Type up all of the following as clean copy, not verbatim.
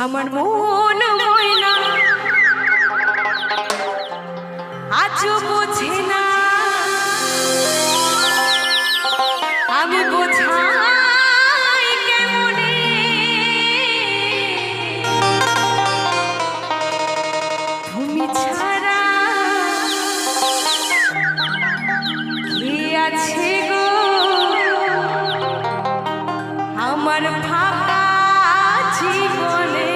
আমার মন ময়না আজও বোঝে না, আমি বোঝাই কেমনে তুমি ছাড়া কে আছে গো আমার ফাঁকা জীবনে।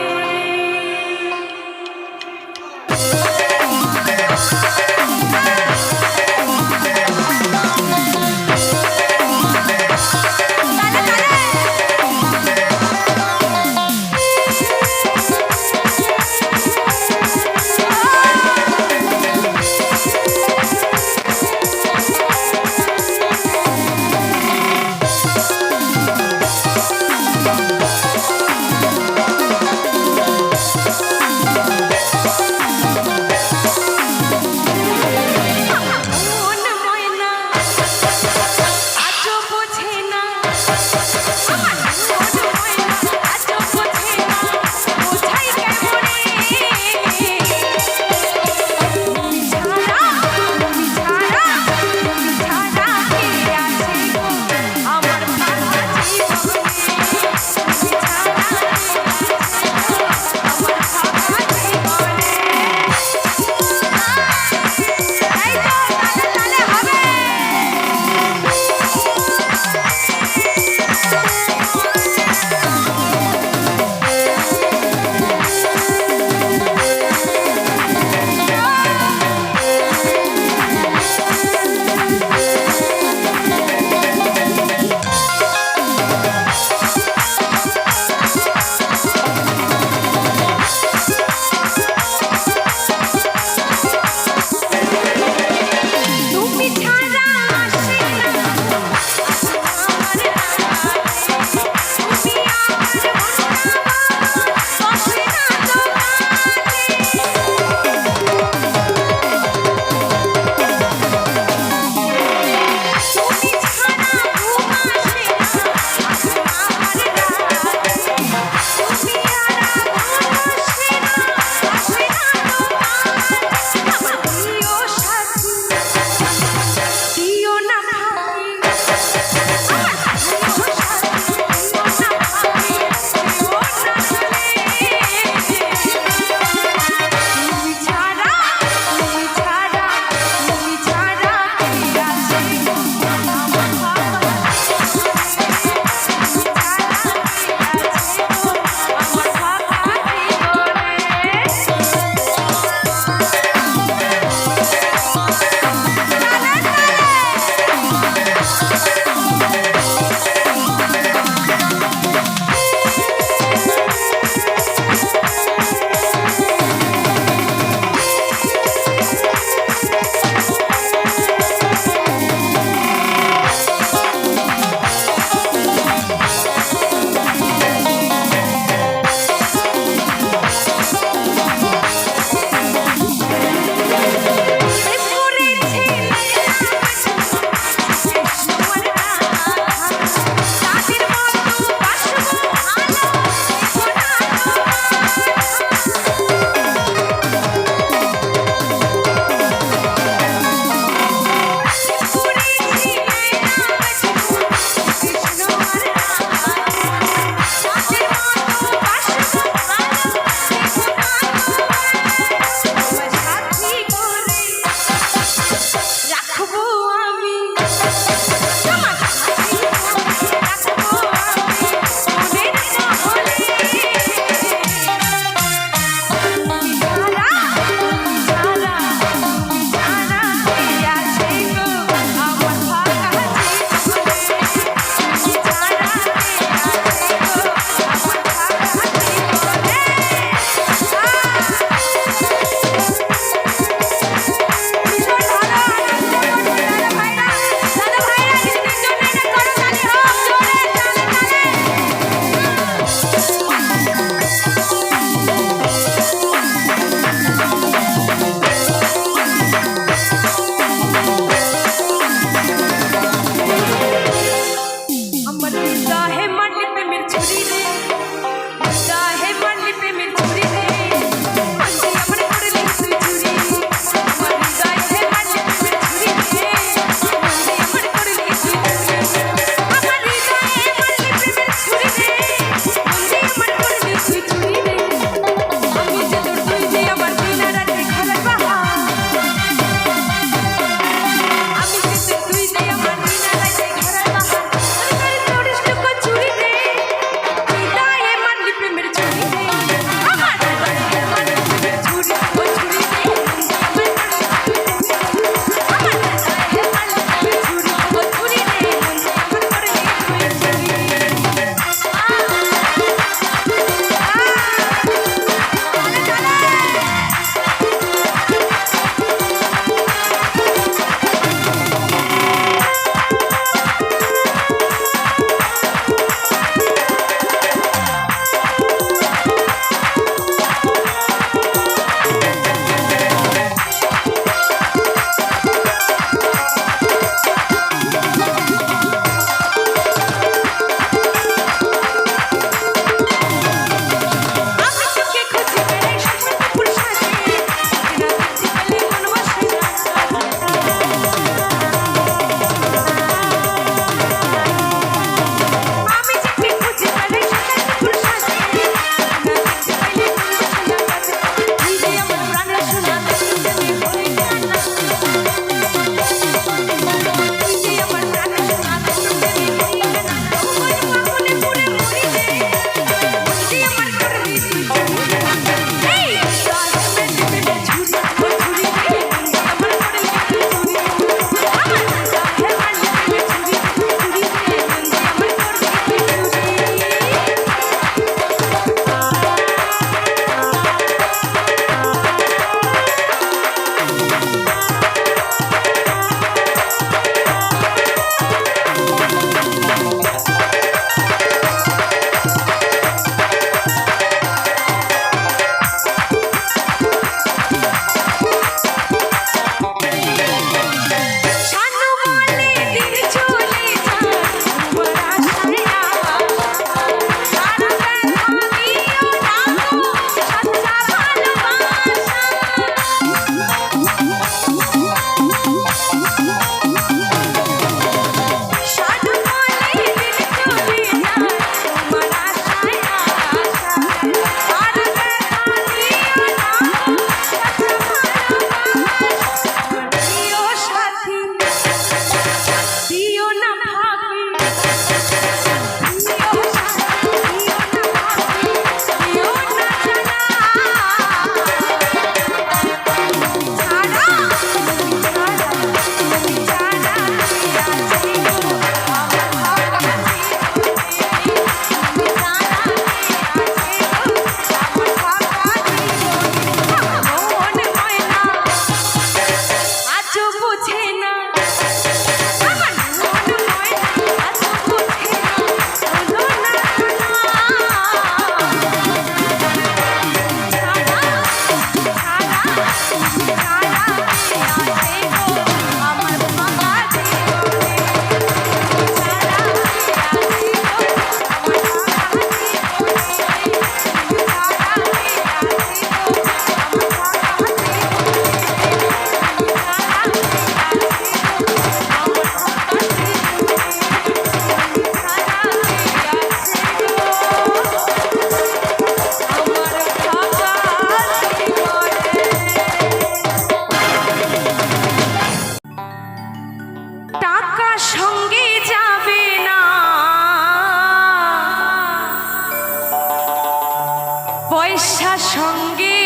পয়সা সঙ্গে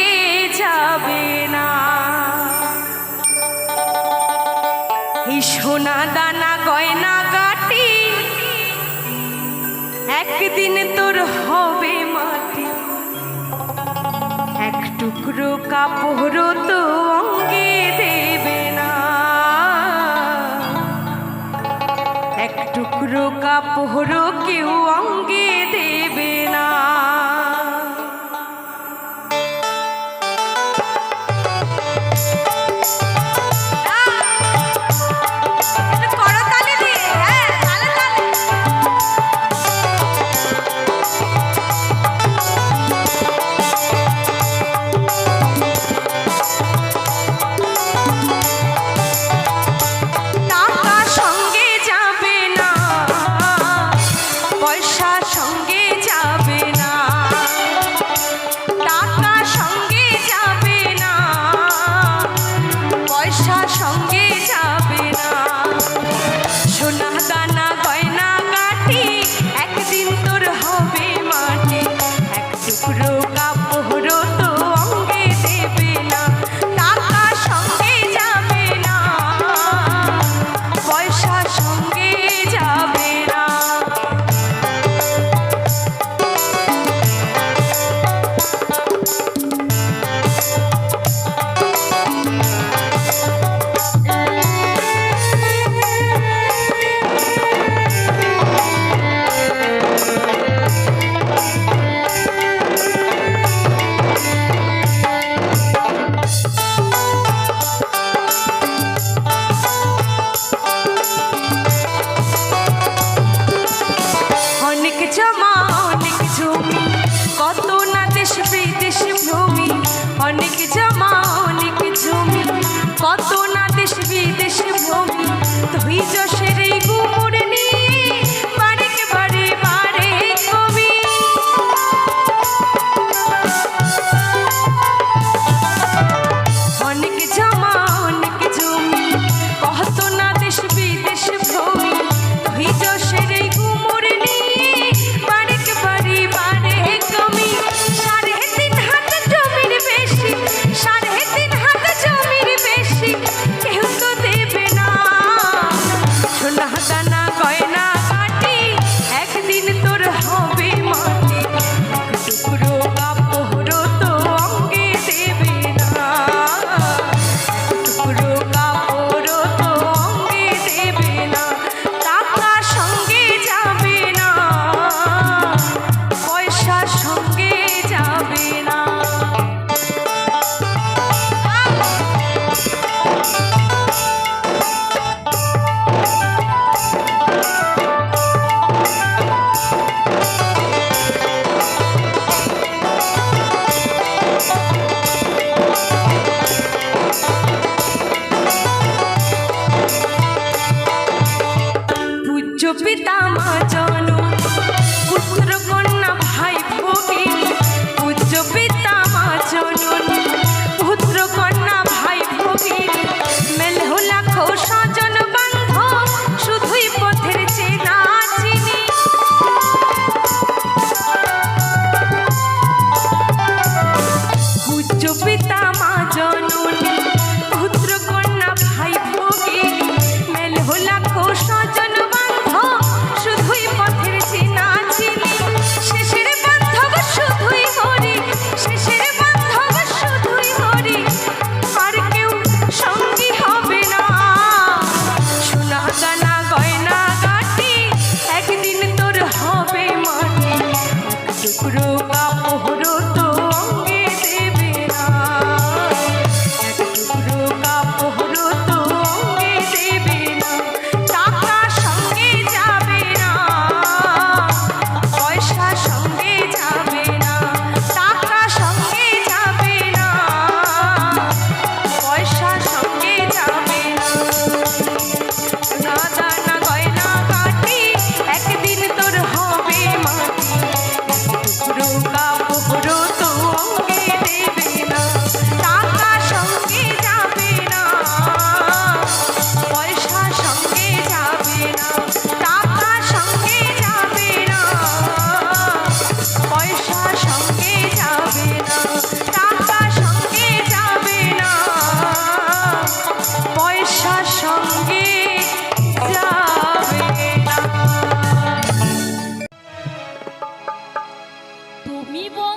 যাবে না, এই সোনা দানা গয়না গাটি একদিন তোর হবে মাটি। এক টুকরো কাপড় তো অঙ্গে দেবে না, এক টুকরো কাপড় কেউ অঙ্গে দেবে না। টাকা সঙ্গে যাবে না, পয়সা সঙ্গে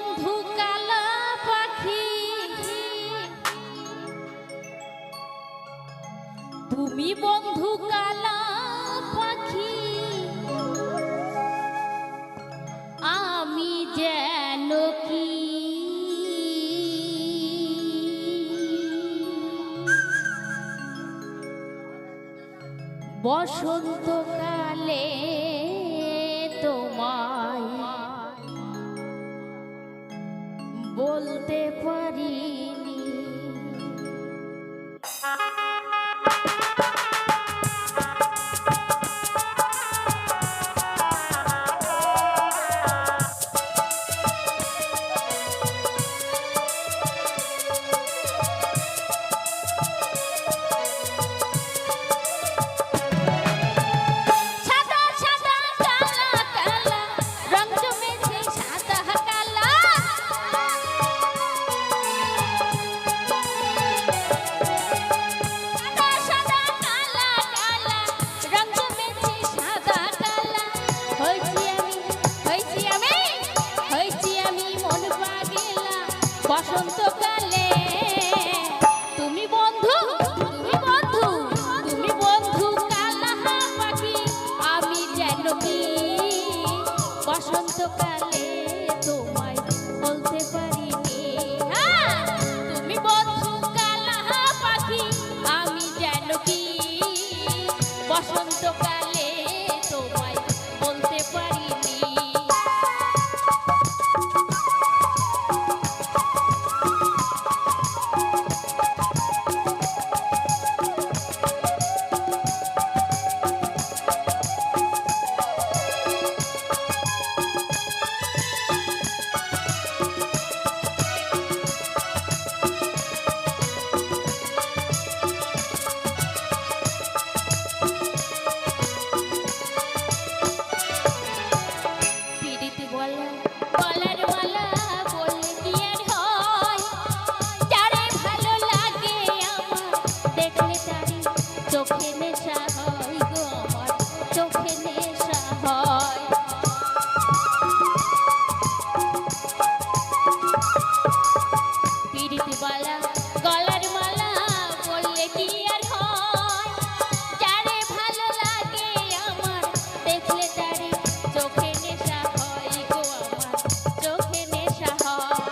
বন্ধু কালা পাখি, তুমি বন্ধু কালা পাখি, আমি যেন কি বসন্তকালে তোমায় বলতে পারিনি। বসন্তকালে তুমি বন্ধু, তুমি বন্ধু, তুমি বন্ধু কালা পাখি, আমি যেন কি বসন্তকালে তোমায় বলতে পারিনি। তুমি বন্ধু কালা পাখি, আমি যেন কি বসন্তকালে তোমায় বলতে পারিনি। চোখে নেশা হয় গো আমার, চোখে নেশা হয়। পিরিতিবালা গলার মালা বললে কি আর হয়, যারে ভালো লাগে আমার দেখলে তারে চোখে নেশা হয় গো আমার, চোখে নেশা হয়।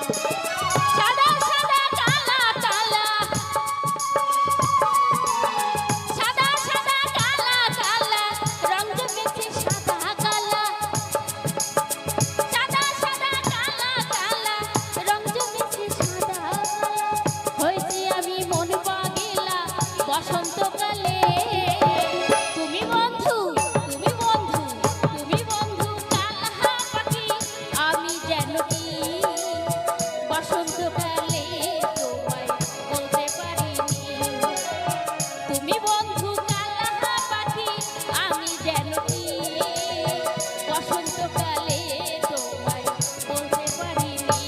সাদা সাদা কালা কালা, বসন্তকালে তুমি বন্ধু, তুমি বন্ধু, তুমি বন্ধু কালা পাখি, আমি যেন কি বসন্তকালে তোমায় বলতে পারিনি। তুমি বন্ধু কালা পাখি, আমি যেন কি বসন্তকালে তোমায় বলতে পারিনি।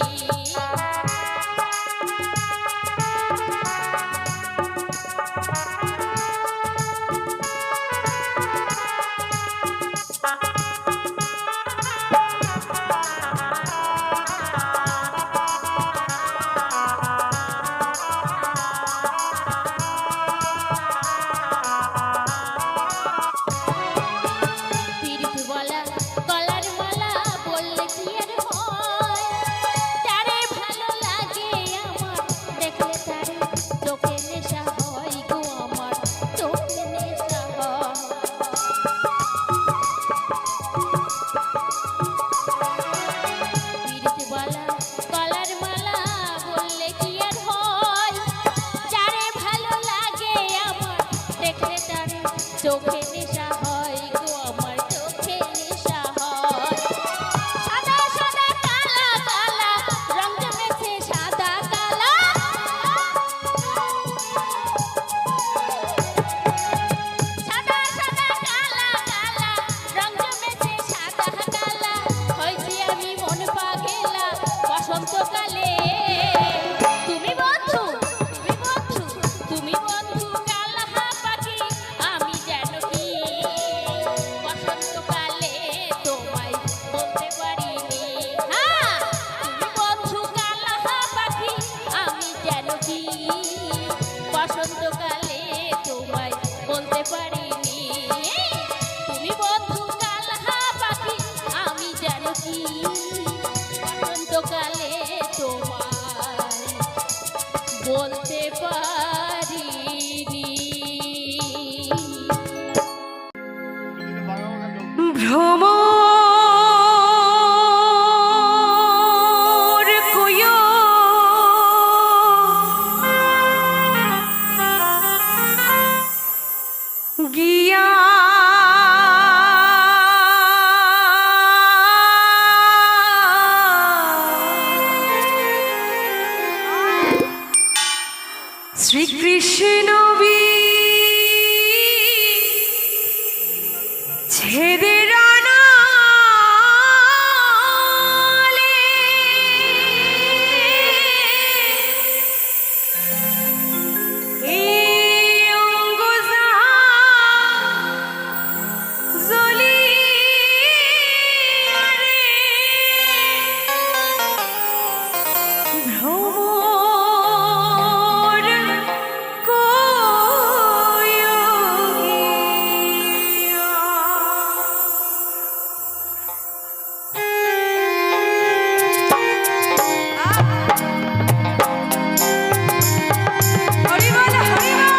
চোখে নেশা হয় গো আমার, চোখে নেশা হয়। সাদা সাদা কালা কালা রং জমেছে, সাদা কালা সাদা সাদা কালা কালা রং জমেছে, সাদা কালা হয়েছি আমি মন পাগেলা বসন্তকালে। তুমি বন্ধু, তুমি বন্ধু, তুমি বন্ধু কালা পাখি, আমি যেন কি বসন্তকালে তোমায় বলতে পারিনি। তুমি বন্ধু বলতে পারিনি। ভ্রমর কইও গিয়া শ্রীকৃষ্ণ ছেড়ে রানালে এই অঙ্গজা জ্বলিয়া রে ভ্রমর কইও গিয়া। হরি বল হরি বল।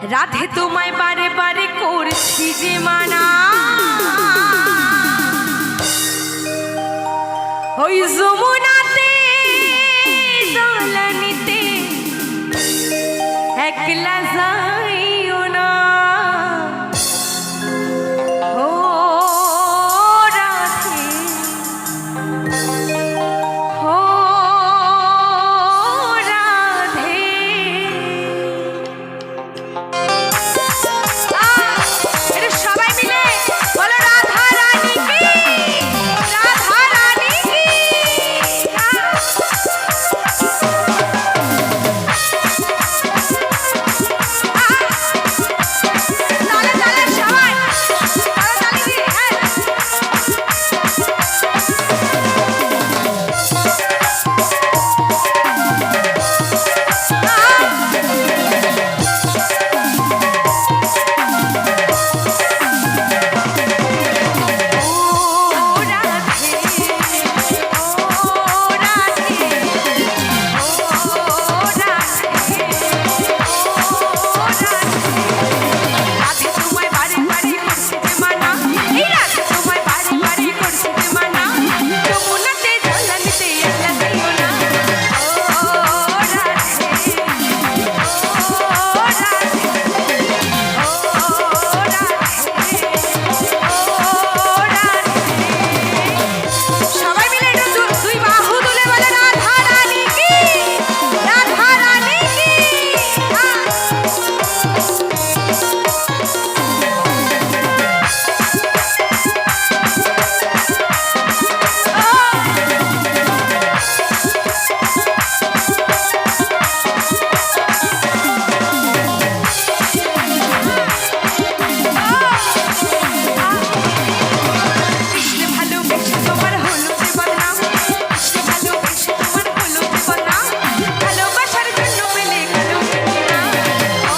রাধে তোমায় বারে বারে করছি যে মানা, ওই যমুনাতে জল নিতে একলা যাইও না। ও রাধে, ও রাধে, এটা সবাই মিলে বলো রাধা রানী কি, রাধা রানী কি। তালে তালে সবাই তালে তালে দিয়ে, হ্যাঁ। ও রাধে, ও রাধে, ও রাধে, ও রাধে। রাধে তোমায় বারে বারে করছি যে মানা, এই রাধে তোমায় বারে বারে করছি যে মানা, যমুনাতে জল নিতে একলা যাইও না। ও রাধে, ও রাধে, ও রাধে, ও রাধে। সবাই মিলে একটু দুই বাহু তুলে বলে রাধা রানী কি, রাধা রানী কি। কৃষ্ণ ভালোবেসে তোমার হলো যে বদনাম, কৃষ্ণ ভালোবেসে তোমার হলো যে বদনাম, ভালোবাসার জন্য পেলে গেল না। ও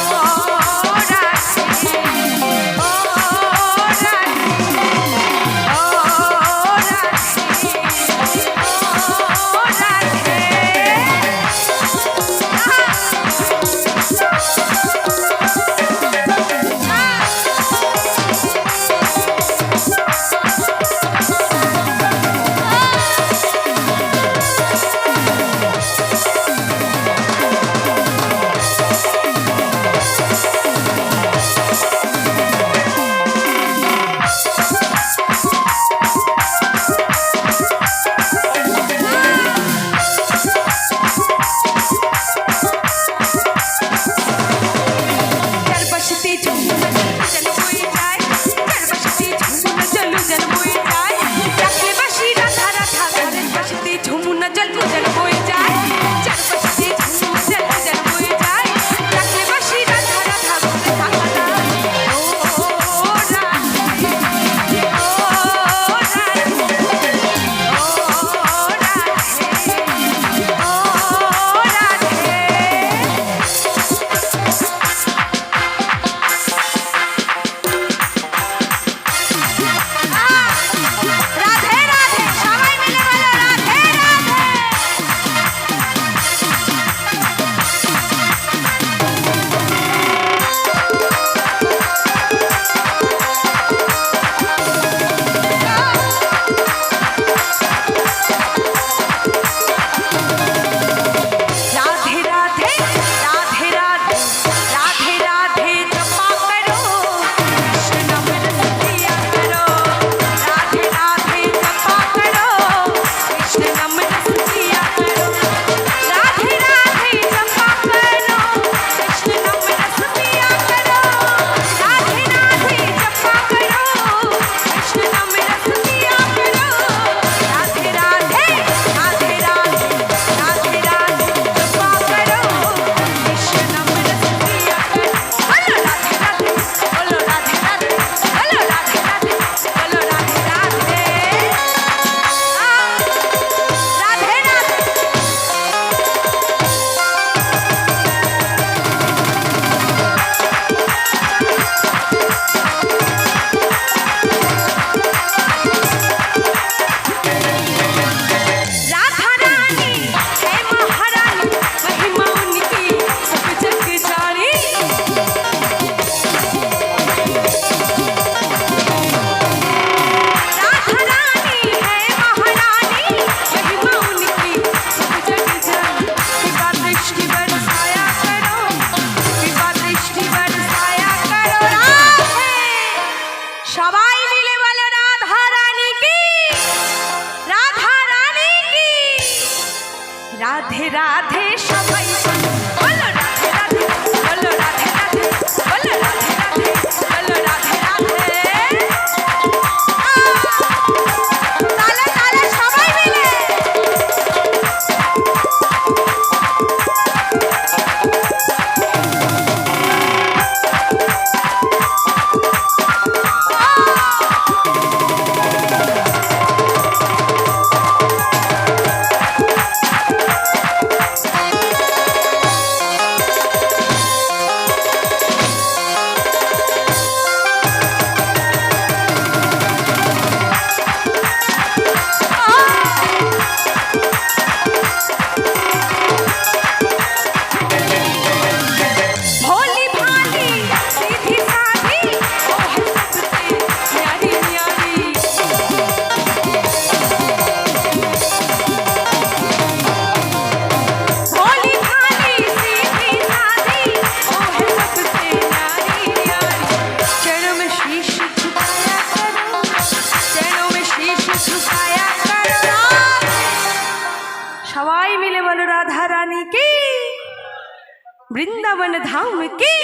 বৃন্দাবন ধাম কি,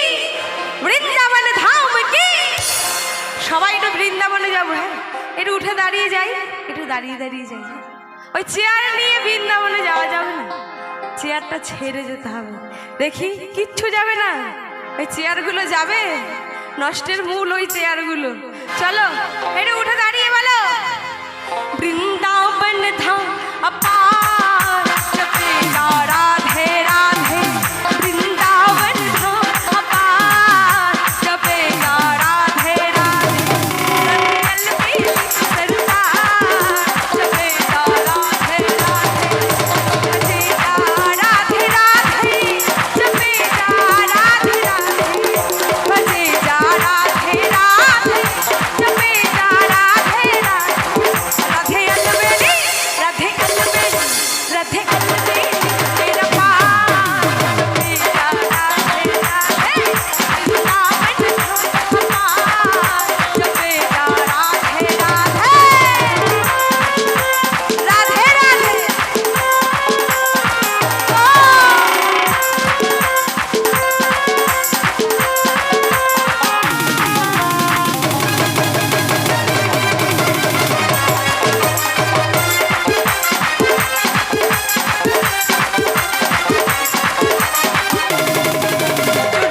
বৃন্দাবন ধাম কি। সবাই একটু বৃন্দাবনে যাবো, হ্যাঁ একটু উঠে দাঁড়িয়ে যাই, একটু দাঁড়িয়ে দাঁড়িয়ে যাই। ওই চেয়ার নিয়ে বৃন্দাবনে যাওয়া যাবে না, চেয়ারটা ছেড়ে যেতে হবে। দেখি কিচ্ছু যাবে না, ওই চেয়ারগুলো যাবে, নষ্টের মূল ওই চেয়ারগুলো। চলো একটু উঠে দাঁড়িয়ে বলো, বৃন্দাবন ধাম अपार जपेगा राधे राधे, वृंदावन धाम अपार जपेगा राधे राधे, रंगल में सरदार जपेगा राधे राधे, जपेगा राधे राधे, जपेगा राधे राधे, बजेगा राधे राधे, जपेगा राधे राधे, राधे अलबेली, राधे अलबेली, तेरा पार जपेगा राधे राधे, वृंदावन धाम अपार जपेगा राधे राधे, राधे राधे।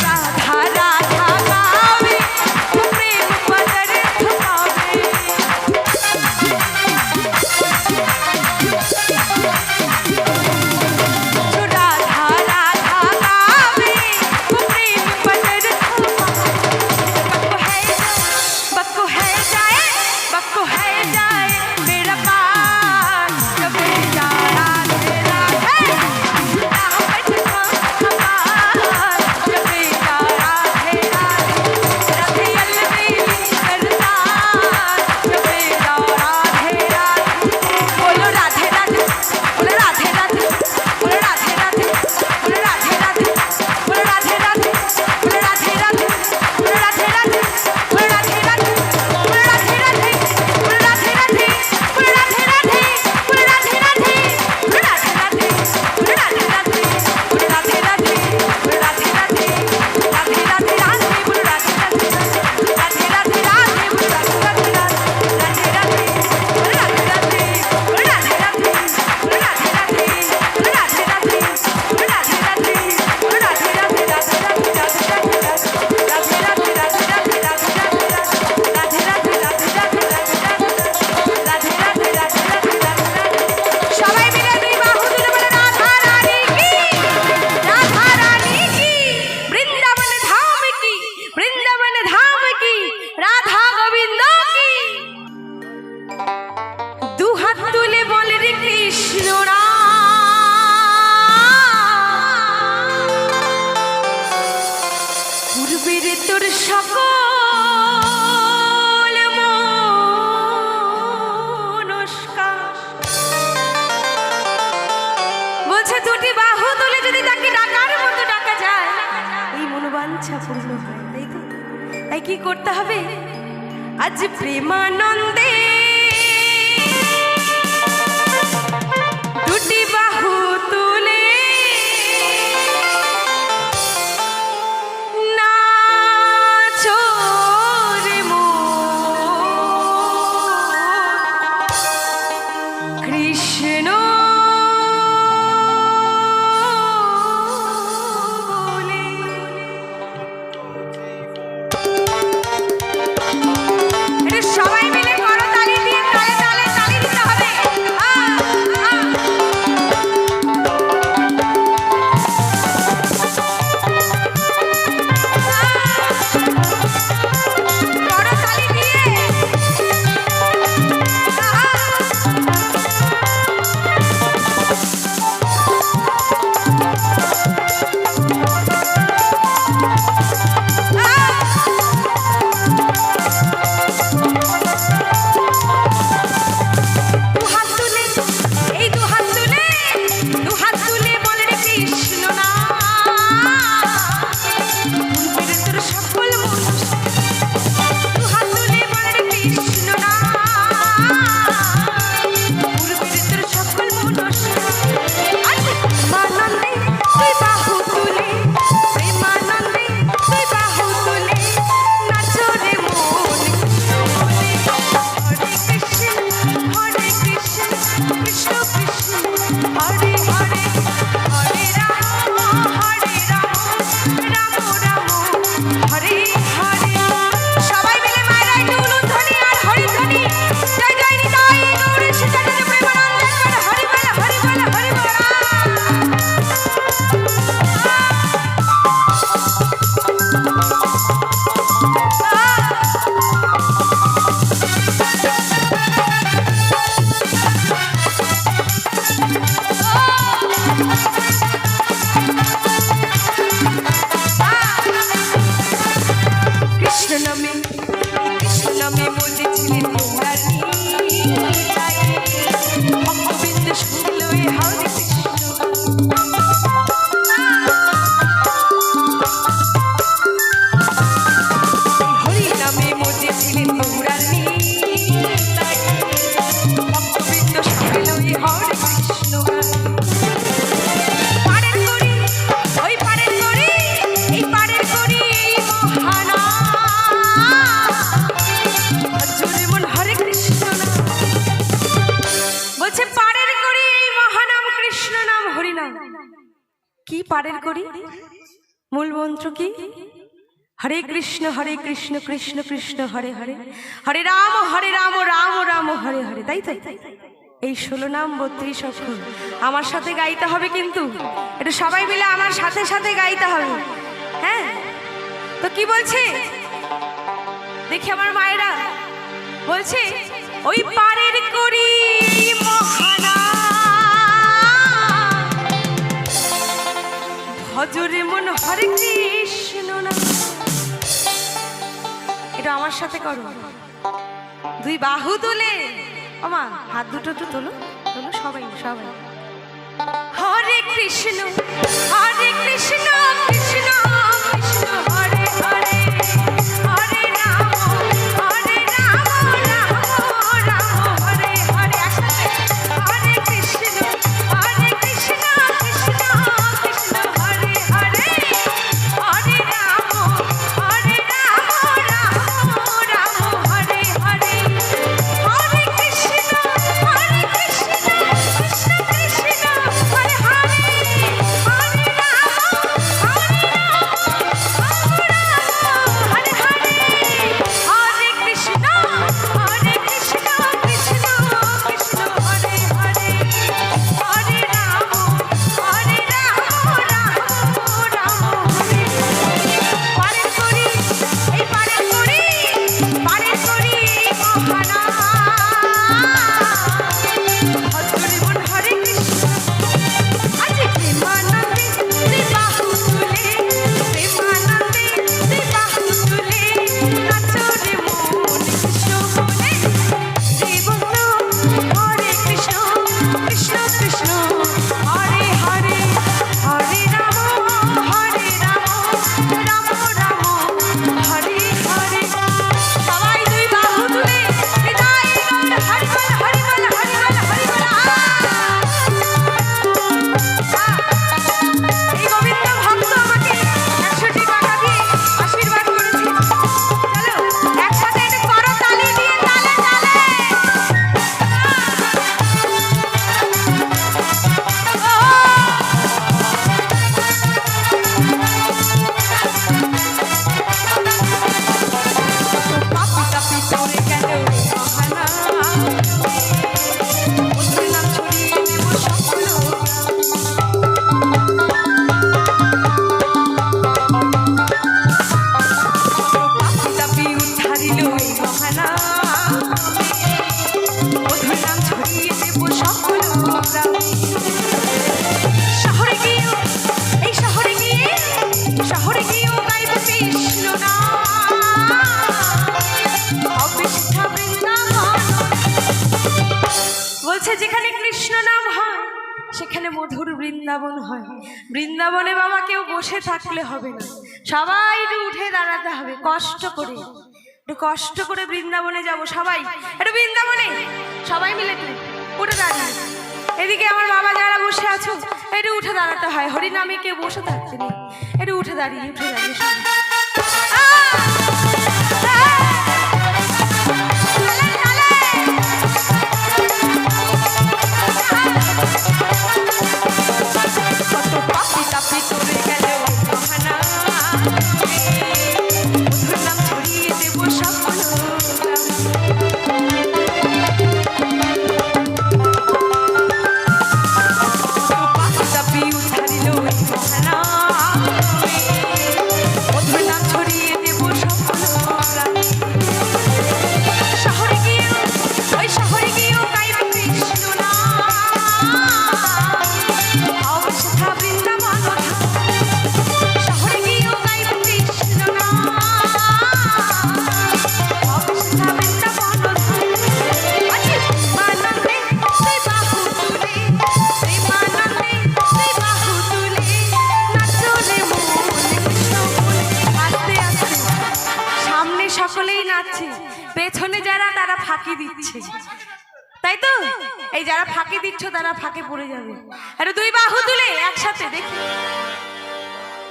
राधा राधा गावे, प्रेम पदार्थ पावे, राधा राधा गावे, प्रेम पदार्थ पावे, बक्को है जाए, बक्को है जाए मेरा पार जपेगा राधे राधे, वृंदावन धाम अपार जपेगा राधे राधे, राधे अलबेली सरदार जपेगा राधे राधे। बोलो राधे राधे, बोलो राधे राधे, बोलो राधे राधे, बोलो राधे राधे, बोलो राधे राधे, बोलो राधे राधे, बोलो राधे राधे, बोलो राधे राधे, बोलो राधे राधे, बोलो राधे राधे, बोलो राधे राधे, बोलो राधे राधे, बोलो राधे राधे, बोलो राधे राधे, बोलो राधे राधे, बोलो राधे राधे, राधे राधे राधे, बोलो राधे राधे, राधे राधे राधे, बोलो राधे राधे, राधे राधे, बोलो राधे राधे, बोलो राधे राधे, बोलो राधे राधे, बोलो राधे राधे, बोलो राधे राधे, बोलो राधे राधे, राधे राधे, राधे राधे, राधे राधे, राधे राधे, राधे राधे, राधे राधे, राधे राधे, राधे राधे, राधे राधे। সবাই মিলে দুই বাহু তুলে বলে রাধা রানী কি, রাধা রানী কি, বৃন্দাবন ধাম কি, বৃন্দাবন ধাম কি, রাধা গোবিন্দ কি। দু হাত তুলে বলে রে কৃষ্ণ পূর্বের তোর সকল মনস্কার। বলছে দুটি বাহু তুলে যদি তাকে ডাকার মতো ডাকা যায়, এই মনোবাঞ্ছা পূর্ণ হয়, তাই তো? তাই কি করতে হবে? আজ প্রেমানন্দে দুটি বাহু তুলে নাচো রে মন, কৃষ্ণ বলে। এটা সবাই মিলে করো তালি। পারের করি মূল মন্ত্র কি? হরে কৃষ্ণ কৃষ্ণ কৃষ্ণ হরে হরে, হরে রাম রাম রাম হরে হরে। তাই তো এই 16 নাম 32 অক্ষর আমার সাথে গাইতে হবে, কিন্তু এটা সবাই মিলে আমার সাথে সাথে গাইতে হবে। হ্যাঁ, তো কি বলছে দেখি আমার মায়েরা বলছে, ওই পারের করি মহানা ভজরে মন হরে কৃষ্ণ না। এটা আমার সাথে করো, দুই বাহু তুলে, ওমা হাত দুটো তো তোলো তোলো, সবাই সবাই। হরে কৃষ্ণ কৃষ্ণ কৃষ্ণ হরে হরে, হরে রাম রাম রাম হরে হরে। হরে কৃষ্ণ কৃষ্ণ কৃষ্ণ হরে হরে, হরে রাম রাম রাম হরে হরে। হরে কৃষ্ণ কৃষ্ণ কৃষ্ণ হরে হরে, হরে সেখানে মধুর বৃন্দাবন হয়। বৃন্দাবনে বাবা কেউ বসে থাকলে হবে না, সবাই একটু উঠে দাঁড়াতে হবে, কষ্ট করে একটু কষ্ট করে বৃন্দাবনে যাব সবাই। একটু বৃন্দাবনে সবাই মিলে উঠে দাঁড়িয়ে, এদিকে আমার বাবা যারা বসে আছো একটু উঠে দাঁড়াতে হয়, হরি নামে কেউ বসে থাকতে নেই, একটু উঠে দাঁড়িয়ে সকলেই নাচছে, পেছনে যারা তারা ফাঁকি দিচ্ছে, তাই তো? এই যারা ফাঁকি দিচ্ছ তারা ফাঁকে পড়ে যাবে। আরে দুই বাহু তুলে একসাথে দেখি,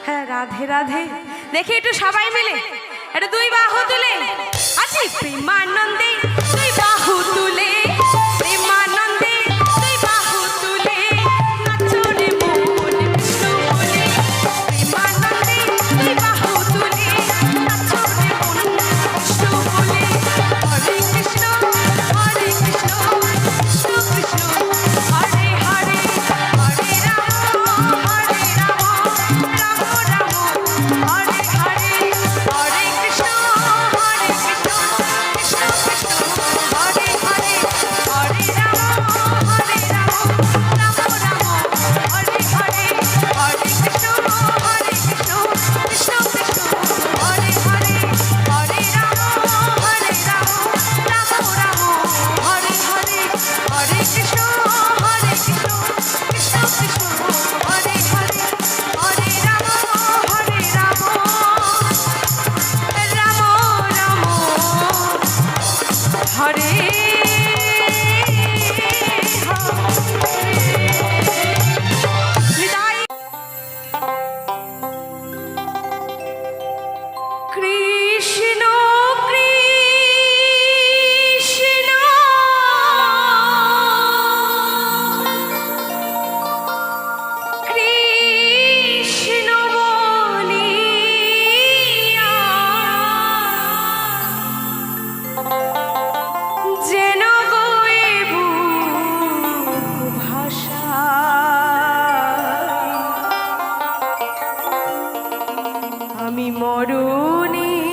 হ্যাঁ রাধে রাধে দেখি একটু সবাই মিলে, এটা দুই বাহু তুলে আছি প্রেমানন্দে, দুই বাহু তুলে প্রেমানন্দে, দুই বাহু তুলে নাচো রে মন কৃষ্ণ বলে। কৃষ্ণ কৃষ্ণ কৃষ্ণ বলিয়া যেন গয়ে বুক ভাষায় আমি মরণে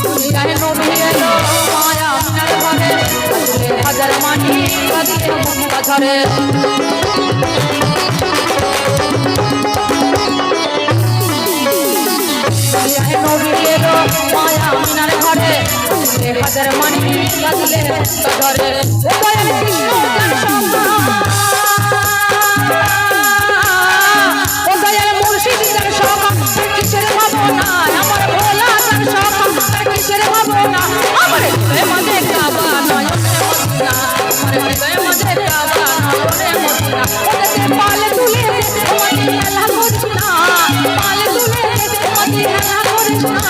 দুনিয়ায় নবী এলো মায়া আমিনার ঘরে হাজার মানি কাঁদিয়ে মক্কা ঝরে দুনিয়ায় নবী এলো মায়া আমিনার ঘরে হাজার মানি কাঁদিয়ে মক্কা ঝরে ও দয়াল কৃষ্ণ তার ও দয়াল মুর্শিদ তার সকা কিসের ভাবনা আমার ভোলা তার সকা কিসের ভাবনা আমার হৃদয় মাঝে কাবা নয়নে মদিনা আমার হৃদয় মাঝে কাবা নয়নে মদিনা ওদের পাল তুলে তোমাকে খেলা করিস না পাল তুলে তোমাকে খেলা করিস না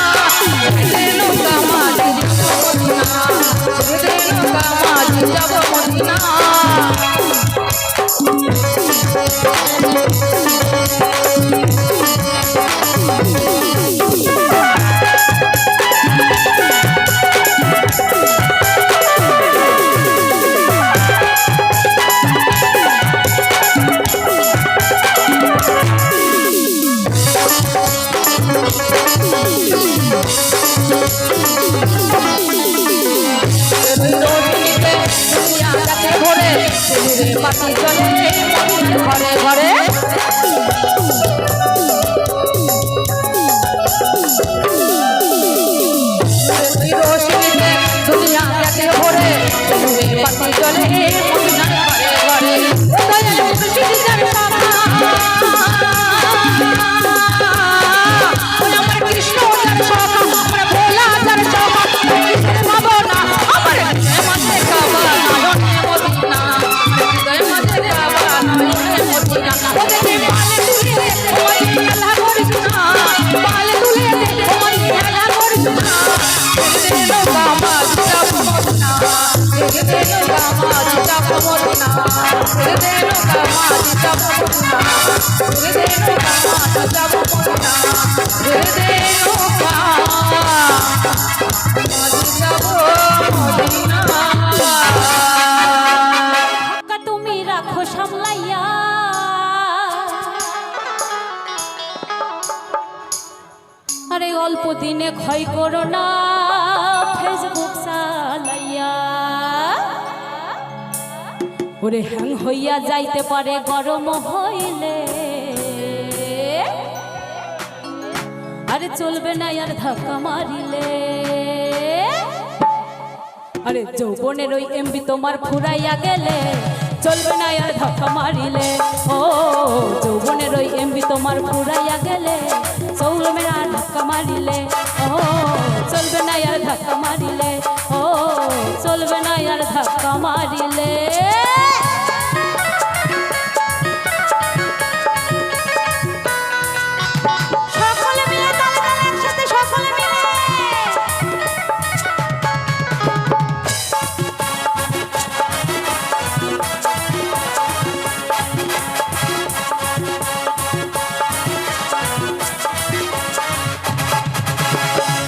নৌকা মাঝি যাব মদিনা পাখি চলে ঘরে ঘরে দুনিয়া যাকে ভরে পাখি চলে ঘরে ঘরে আমার কৃষ্ণ যার সখা আমার ভোলা যার সখা কিসের ভাবনা আমার মাঝে কাবা নয়নে মদিনা হৃদয় মাঝে কাবা নয়নে মদিনা ওদেরকে পালে তুলে ওই খেলা করিস না পালে তুলে ওই খেলা করিস না নৌকা মাঝ যাব মদিনা নৌকা মাঝ যাব মদিনা নৌকা মাঝ যাব মদিনা নৌকা মাঝ যাব মদিনা তুমি রাখো সামলাইয়া আরে অল্প দিনে ক্ষয় করো না ফেসবুক চালাইয়া ওরে হ্যাং হইয়া যাইতে পারে গরম হইলে আরে চলবে না আর ধাক্কা মারিলে আরে যৌবনের ওই এমবি তোমার ফুরাইয়া গেলে চলবে না আর ধাক্কা মারিলে ও যৌবনের ওই এমবি তোমার ফুরাইয়া গেলে চলবে না আর ধাক্কা মারিলে ও চলবে না আর ধাক্কা মারিলে ও চলবে না আর ধাক্কা মারিলে সকলে মিলে তালে তালে একসাথে সকলে মিলে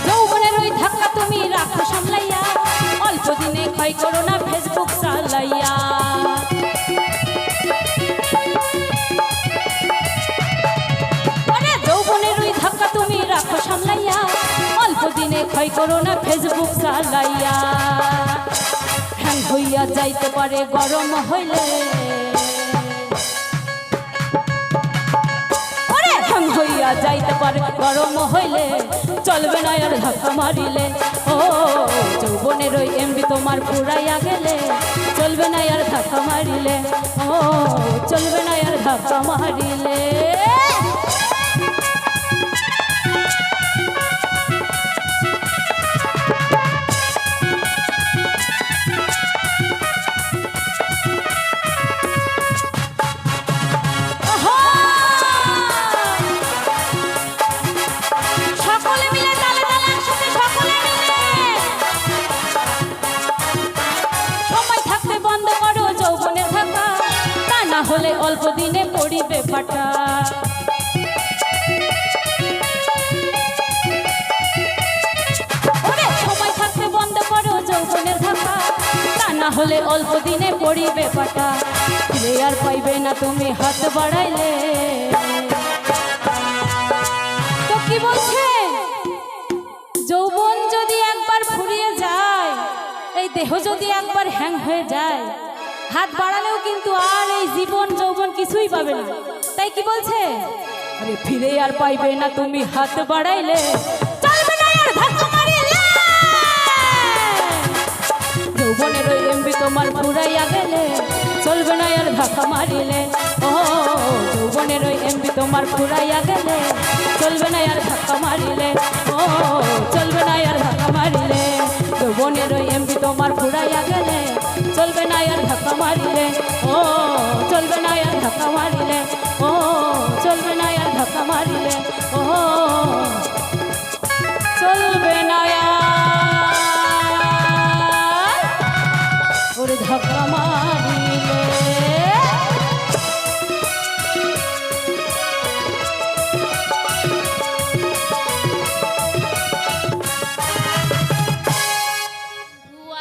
যৌবনের ওই ধাক্কা তুমি রাখো সামলাইয়া অল্প দিনে ক্ষয় করো না ফেসবুক চালাইয়া যৌবনের ওই ধাক্কা তুমি রাখো সামলাইয়া অল্প দিনে ক্ষয় করো না ফেসবুক চালাইয়া হ্যাং হইয়া যাইতে পারে গরম হইলে হ্যাং হইয়া যাইতে পারে গরম হইলে চলবে না আর ধাক্কা মারিলে ও যৌবনের ওই এমবি তোমার পুরাইয়া গেলে চলবে না আর ধাক্কা মারিলে ও চলবে না আর ধাক্কা মারিলে হলে অল্প দিনে পড়িবে ফাটা সময় থাকতে বন্ধ করো যৌবনের ধাক্কা তা না হলে অল্প দিনে পড়িবে ফাটা আর পাইবে না তুমি হাত বাড়াইলে তো কি দেহ যদি একবার হ্যাং হয়ে যায়, হাত বাড়ালেও কিন্তু আর এই জীবন যৌবন কিছুই পাবে না। তাই কি বলছে, আরে ফিরে আর পাইবে না তুমি হাত বাড়াইলে, চলবে না আর ধাক্কা মারিলে। যৌবনের ওই এমবি তোমার ফুরাইয়া গেলে, চলবে না আর ধাক্কা মারিলে। ও যৌবনের ওই এমবি তোমার ফুরাইয়া গেলে, চলবে না আর ধাক্কা মারিলে। ও চলবে না আর ধাক্কা মারিলে। যৌবনের ওই এমবি তোমার ফুরাইয়া গেলে, চলবে না আর ধাক্কা মারিলে। ও চলবে না আর ধাক্কা মারিলে। ও চলবে না আর ধাক্কা মারিলে। ও চলবে না ওর ধাক্কা মারিলে।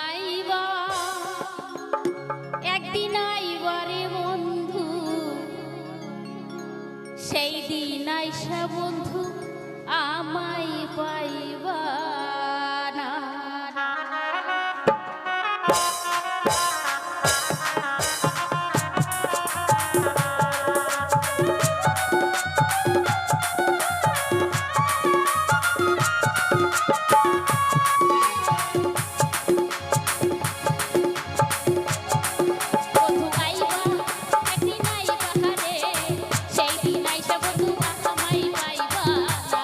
আইবা একদিন আইবা রে বন্ধু, সেই দিন আইসা বন্ধু আমায় পাইবা না। বন্ধু আইবা একদিন আইবা রে, সেই দিন আইসা বন্ধু আমায় পাইবা না।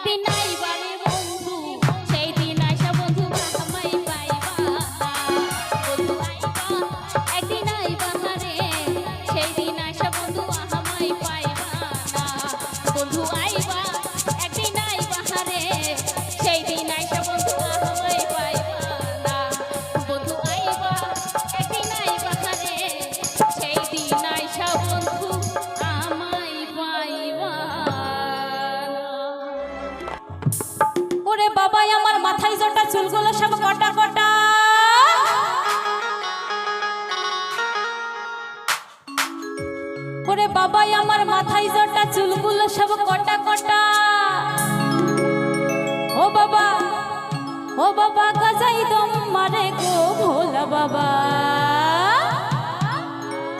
একদিন আইবারে বন্ধু সেই দিন আইসা বন্ধু আমায় পাইবা না বন্ধু আইবা একদিন আইবা রে সেই দিন আইসা বন্ধু আমায় পাইবা না বন্ধু আইবা একদিন আইবা রে সেই দিন আইসা বন্ধু আমায় পাইবা না বন্ধু আইবা একদিন আইবা রে সেই দিন আইসা বন্ধু আমায় পাইবা না। ওরে বাবাই আমার মাথায় জটা চুলগুলো সব কটা কটা ওরে বাবাই আমার মাথায় জটা চুলগুলো সব কটা কটা ও বাবা গাজাই দম মারে গো ভোলা বাবা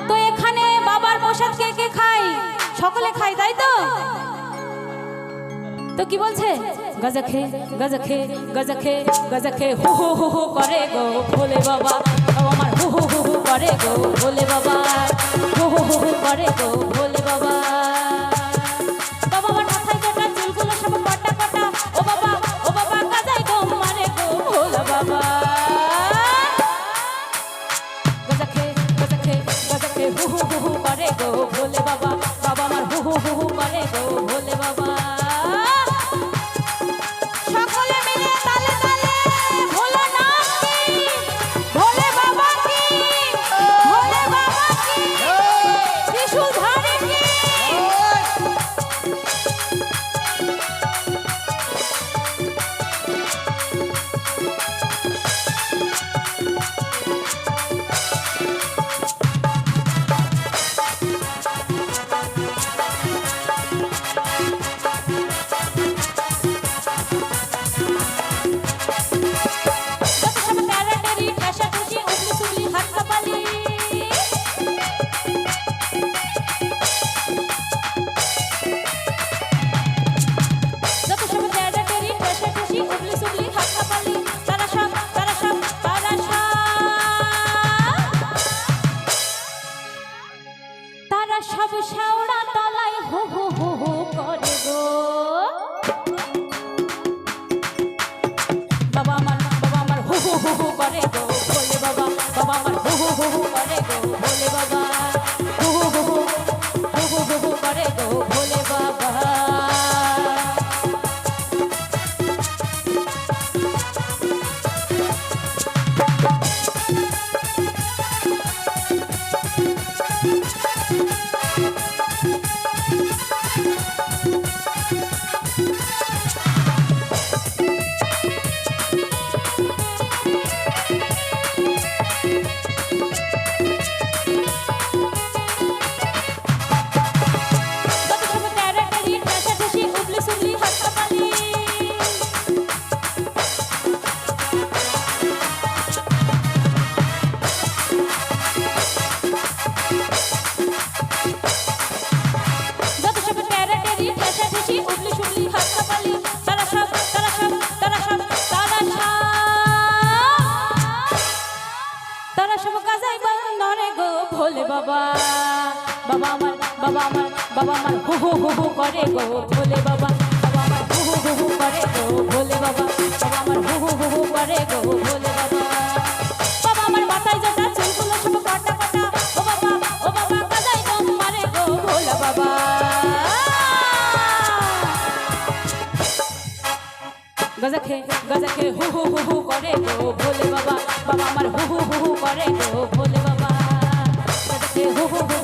তো এখানে বাবার প্রসাদ কে কে খায় সকলে খায় তাই তো তো কি বলছে গজা খে গজা খে গজা খে গজা খে হু হু হু হু করে গো ভোলে বাবা ও আমার হু হু হু হু করে গো ভোলে বাবা হু হু হু হু করে গো ভোলে বাবা বাবা আমার মাথায় জটা চুলগুলো সব কটা কটা ও বাবা গাজাই দম মারে গো ভোলা বাবা গজা খে হু হু হু হু করে গো ভোলে বাবা বাবা আমার হু হু হু হু করে গো ভোলে বাবা সকলে মিলে তালে তালে ভোলা নাম কি ভোলে বাবা কি ভোলে বাবা কি ত্রিশূলধারী কি সব শেওড়া তলায় হো হো হো হো করে গো বাবা আমার হো হো হো হো করে গো ভোলে বাবা বাবা আমার হো হো হো হো করে গো ভোলে বাবা হো হো হো হো হো হো হো হো করে গো ভোলে বাবা ভোলে বাবা বাবা আমার হু হু হু হু করে গো ভোলে বাবা বাবা আমার হু হু হু হু করে গো ভোলে বাবা বাবা আমার হু হু হু হু করে গো ভোলে বাবা বাবা আমার মাথায় জটা চুলগুলো সব কাটা কাটা ও বাবা গাজাই দম মারে গো ভোলা বাবা গজা খে হু হু হু হু করে গো ভোলে বাবা বাবা আমার হু হু হু হু করে গো ভোলে বাবা গজা খে হু হু হু